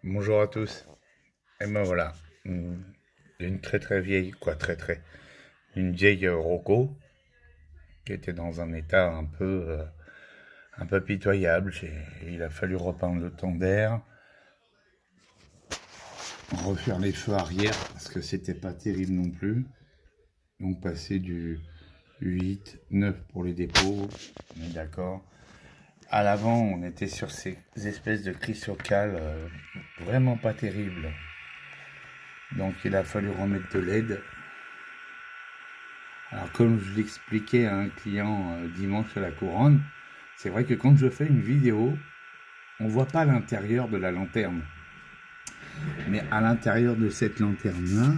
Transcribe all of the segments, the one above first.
Bonjour à tous. Et ben voilà, une très vieille, une vieille Rocco qui était dans un état un peu pitoyable. Il a fallu repeindre le tender, refaire les feux arrière parce que c'était pas terrible non plus. Donc passer du 8, 9 pour les dépôts, on est d'accord. À l'avant, on était sur ces espèces de chrysocales vraiment pas terribles. Donc il a fallu remettre de l'aide. Alors comme je l'expliquais à un client dimanche à la Couronne, c'est vrai que quand je fais une vidéo, on voit pas l'intérieur de la lanterne. Mais à l'intérieur de cette lanterne-là,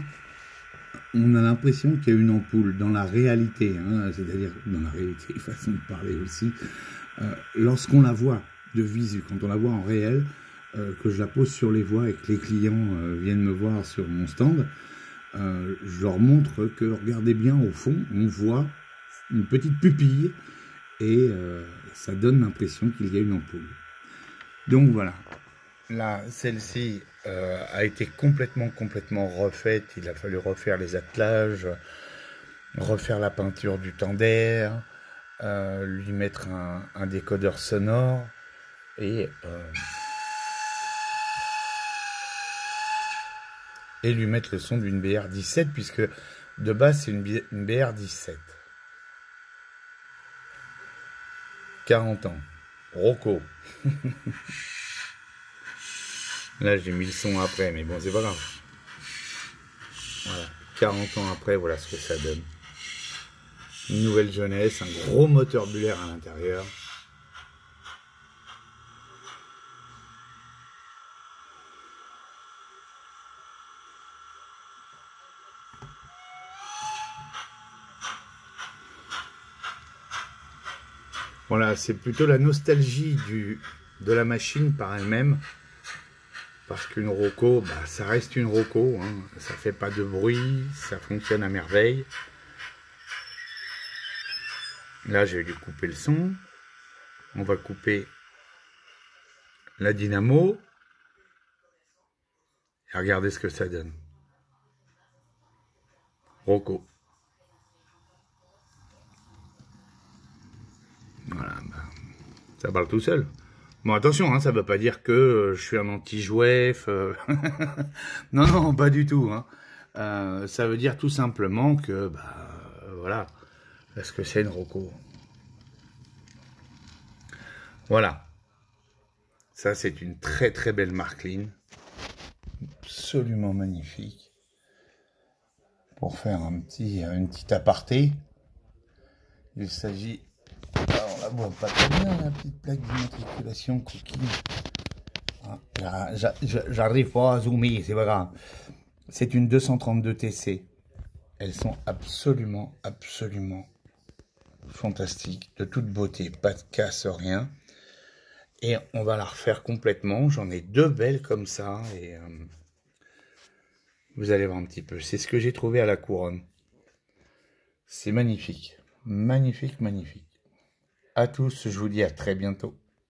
on a l'impression qu'il y a une ampoule dans la réalité, hein, c'est-à-dire dans la réalité, façon de parler aussi. Lorsqu'on la voit de visu, quand on la voit en réel, que je la pose sur les voies et que les clients viennent me voir sur mon stand, je leur montre que, regardez bien au fond, on voit une petite pupille et ça donne l'impression qu'il y a une ampoule. Donc voilà, là, celle-ci a été complètement refaite. Il a fallu refaire les attelages, refaire la peinture du tender, lui mettre un décodeur sonore et lui mettre le son d'une BR17, puisque de base c'est une BR17. 40 ans. Rocco. Là j'ai mis le son après, mais bon c'est pas grave. Voilà. 40 ans après, voilà ce que ça donne. Une nouvelle jeunesse, un gros moteur Buller à l'intérieur. Voilà, c'est plutôt la nostalgie de la machine par elle-même. Parce qu'une Rocco, bah, ça reste une Rocco, hein. Ça fait pas de bruit, ça fonctionne à merveille. Là, j'ai dû couper le son. On va couper la dynamo. Et regardez ce que ça donne. Rocco. Voilà, bah, ça parle tout seul. Bon, attention, hein, ça ne veut pas dire que je suis un anti-jouef. Non, non, pas du tout. Hein. Ça veut dire tout simplement que, bah, voilà, parce que c'est une Rocco. Voilà. Ça, c'est une très belle Markline. Absolument magnifique. Pour faire une petite aparté, il s'agit... Alors, on la voit pas très bien, la petite plaque d'immatriculation coquille. Ah, j'arrive pas à zoomer, c'est pas grave. C'est une 232 TC. Elles sont absolument fantastiques, de toute beauté, pas de casse, rien. Et on va la refaire complètement. J'en ai deux belles comme ça. Et vous allez voir un petit peu. C'est ce que j'ai trouvé à la Couronne. C'est magnifique. Magnifique. À tous, je vous dis à très bientôt.